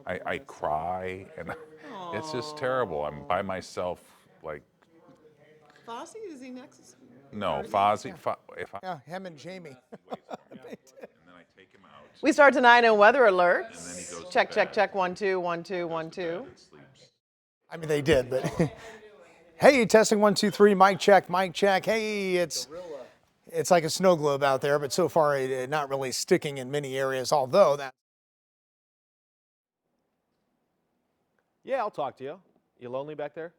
I cry, and it's just terrible. I'm by myself, like, Fosse, is he next? no, Fozzie, if I, Yeah, him and Jamie. and then I take him out, We start tonight in weather and then he alerts. goes to Check, check, bed, check. 1 2 1 2 1 goes to bed 2. and sleeps. I mean, they did, but hey, testing 1 2 3, mic check, mic check. Hey, it's like a snow globe out there, but so far not really sticking in many areas. Although that. Yeah, I'll talk to you. You lonely back there?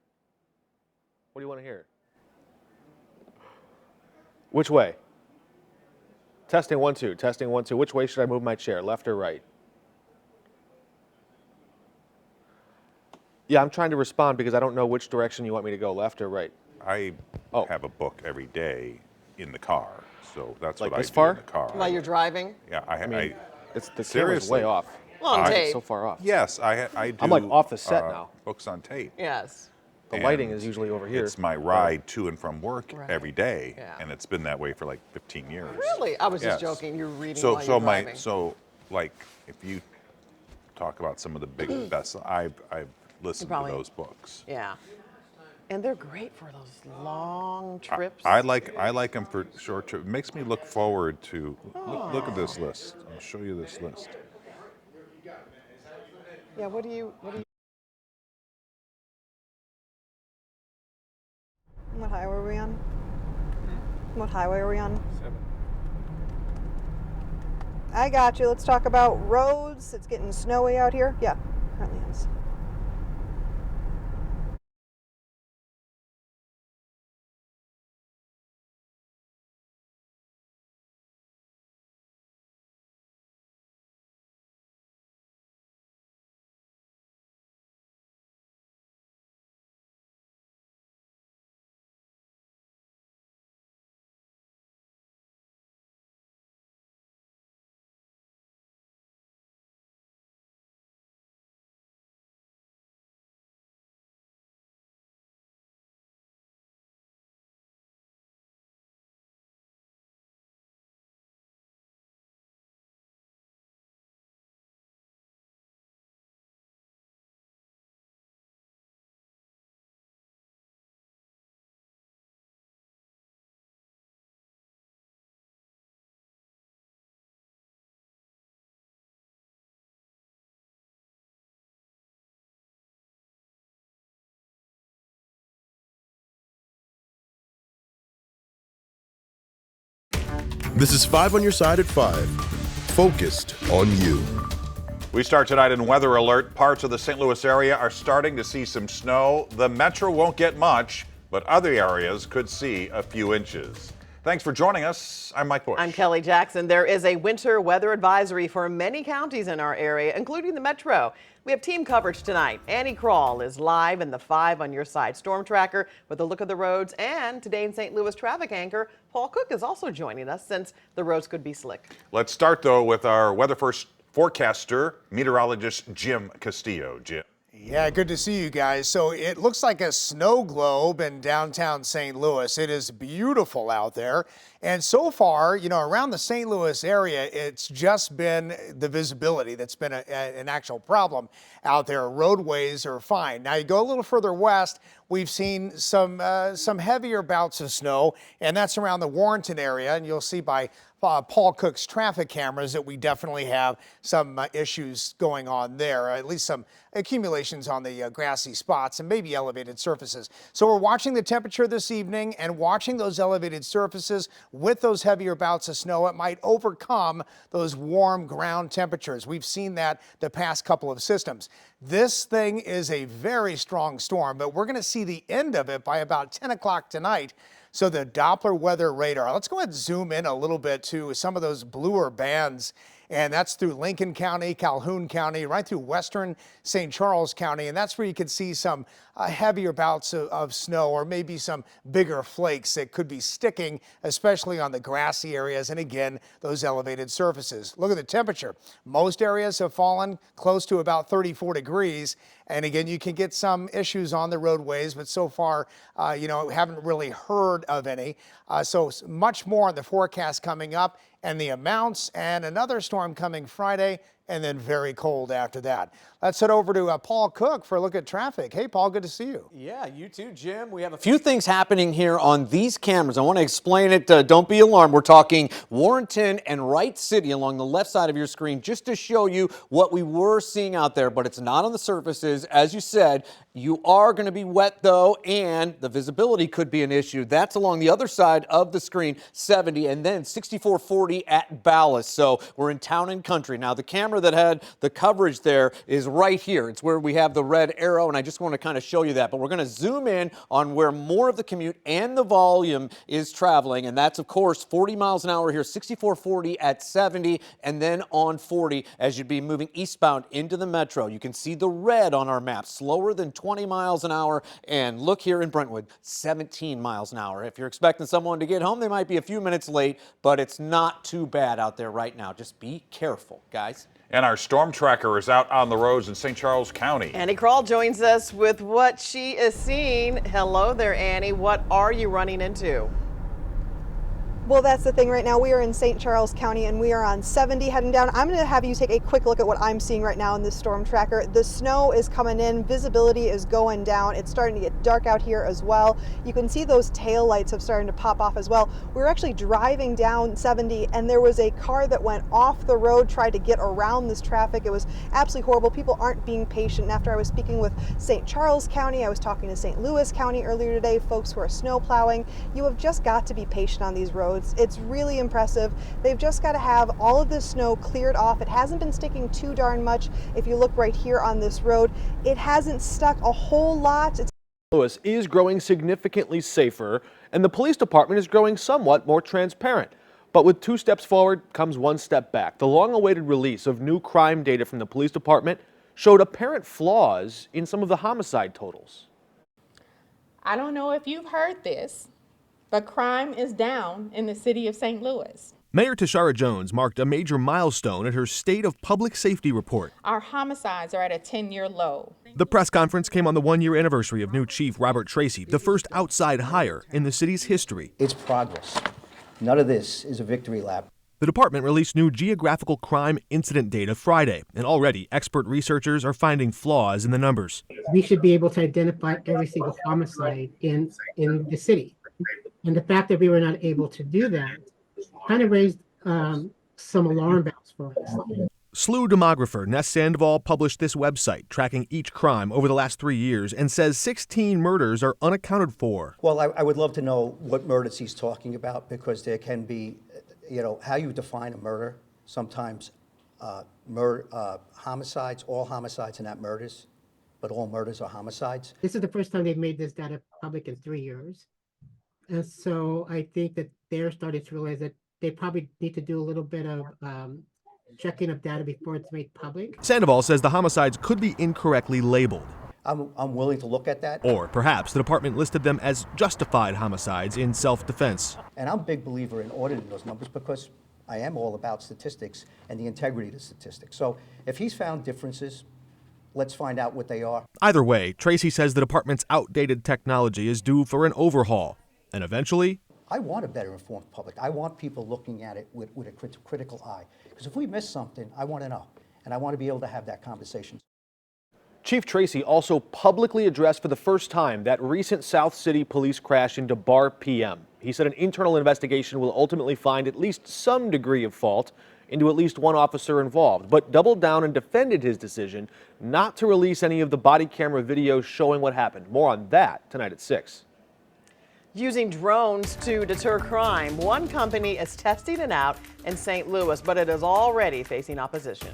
What do you want to hear? Which way? Testing 1 2. Testing 1 2. Which way should I move my chair? Left or right? Yeah, I'm trying to respond because I don't know which direction you want me to go, left or right. I Oh. have a book every day in the car, so that's Like what I this do far? in the car. While you're driving? Yeah, I mean, it's the camera's seriously. way off. Well, on I- tape. It's so far off. Yes, I do. I'm, like, off the set now. Books on tape. Yes. The lighting And is usually over here. It's my ride to and from work Right. every day, Yeah. and it's been that way for like 15 years. Really? I was just Yes. joking. You're reading So, while so you're my, driving. so like, if you talk about some of the big best, I've listened to probably- those books. Yeah. And they're great for those long trips. I like them for short trips. It makes me look forward to. Look at this list. I'll show you this list. Yeah, what do you What highway are we on? What highway are we on? 7. I got you. Let's talk about roads. It's getting snowy out here. Yeah, currently is. This is 5 on your side at 5. Focused on you. We start tonight in weather alert. Parts of the St. Louis area are starting to see some snow. The metro won't get much, but other areas could see a few inches. Thanks for joining us. I'm Mike Bush. I'm Kelly Jackson. There is a winter weather advisory for many counties in our area, including the metro. We have team coverage tonight. Annie Crawl is live in the 5 on your side storm tracker with a look at the roads. And today in St. Louis traffic anchor, Paul Cook is also joining us since the roads could be slick. Let's start, though, with our weather first forecaster, meteorologist Jim Castillo. Jim. Yeah, good to see you guys. So it looks like a snow globe in downtown St. Louis. It is beautiful out there. And so far, around the St. Louis area, it's just been the visibility that's been an actual problem out there. Roadways are fine. Now you go a little further west, we've seen some heavier bouts of snow, and that's around the Warrenton area. And you'll see by Paul Cook's traffic cameras that we definitely have some issues going on there, at least some accumulations on the grassy spots and maybe elevated surfaces. So we're watching the temperature this evening and watching those elevated surfaces with those heavier bouts of snow. It might overcome those warm ground temperatures. We've seen that the past couple of systems. This thing is a very strong storm, but we're going to see the end of it by about 10 o'clock tonight. So the Doppler weather radar, let's go ahead and zoom in a little bit to some of those bluer bands. And that's through Lincoln County, Calhoun County, right through western St. Charles County. And that's where you can see some heavier bouts of snow or maybe some bigger flakes that could be sticking, especially on the grassy areas. And again, those elevated surfaces. Look at the temperature. Most areas have fallen close to about 34 degrees. And again, you can get some issues on the roadways, but so far, haven't really heard of any. So much more on the forecast coming up and the amounts, and another storm coming Friday and then very cold after that. Let's head over to Paul Cook for a look at traffic. Hey, Paul, good to see you. Yeah, you too, Jim. We have a few things happening here on these cameras. I want to explain it. Don't be alarmed. We're talking Warrenton and Wright City along the left side of your screen just to show you what we were seeing out there, but it's not on the surfaces. As you said, you are going to be wet, though, and the visibility could be an issue. That's along the other side of the screen, 70, and then 6440 at Ballast. So we're in town and country. Now, the camera that had the coverage there is right here. It's where we have the red arrow, and I just want to kind of show you that. But we're going to zoom in on where more of the commute and the volume is traveling, and that's, of course, 40 miles an hour here, 6440 at 70, and then on 40 as you'd be moving eastbound into the metro. You can see the red on our map, slower than 20 miles an hour, and look here in Brentwood, 17 miles an hour. If you're expecting someone to get home, they might be a few minutes late, but it's not too bad out there right now. Just be careful, guys. And our storm tracker is out on the roads in St. Charles County. Annie Kroll joins us with what she is seeing. Hello there, Annie. What are you running into? Well, that's the thing right now. We are in St. Charles County and we are on 70 heading down. I'm going to have you take a quick look at what I'm seeing right now in this storm tracker. The snow is coming in, visibility is going down. It's starting to get dark out here as well. You can see those tail lights have started to pop off as well. We were actually driving down 70 and there was a car that went off the road, tried to get around this traffic. It was absolutely horrible. People aren't being patient. And after I was speaking with St. Charles County, I was talking to St. Louis County earlier today, folks who are snow plowing. You have just got to be patient on these roads. It's really impressive. They've just got to have all of this snow cleared off. It hasn't been sticking too darn much. If you look right here on this road, it hasn't stuck a whole lot. Louis is growing significantly safer, and the police department is growing somewhat more transparent. But with 2 steps forward comes 1 step back. The long-awaited release of new crime data from the police department showed apparent flaws in some of the homicide totals. I don't know if you've heard this, but crime is down in the city of St. Louis. Mayor Tashara Jones marked a major milestone at her State of Public Safety report. Our homicides are at a 10-year low. The press conference came on the 1-year anniversary of new Chief Robert Tracy, the first outside hire in the city's history. It's progress. None of this is a victory lap. The department released new geographical crime incident data Friday, and already expert researchers are finding flaws in the numbers. We should be able to identify every single homicide in the city. And the fact that we were not able to do that kind of raised some alarm bells for us. SLU demographer Ness Sandoval published this website tracking each crime over the last 3 years and says 16 murders are unaccounted for. Well, I would love to know what murders he's talking about, because there can be, how you define a murder. Sometimes homicides, all homicides are not murders, but all murders are homicides. This is the first time they've made this data public in 3 years. And so I think that they're starting to realize that they probably need to do a little bit of checking of data before it's made public. Sandoval says the homicides could be incorrectly labeled. I'm willing to look at that. Or perhaps the department listed them as justified homicides in self-defense. And I'm a big believer in auditing those numbers, because I am all about statistics and the integrity of the statistics. So if he's found differences, let's find out what they are. Either way, Tracy says the department's outdated technology is due for an overhaul. And eventually, I want a better informed public. I want people looking at it with a critical eye. Because if we miss something, I want to know. And I want to be able to have that conversation. Chief Tracy also publicly addressed for the first time that recent South City police crash into Bar PM. He said an internal investigation will ultimately find at least some degree of fault into at least one officer involved, but doubled down and defended his decision not to release any of the body camera videos showing what happened. More on that tonight at 6. Using drones to deter crime, one company is testing it out in St. Louis, but it is already facing opposition.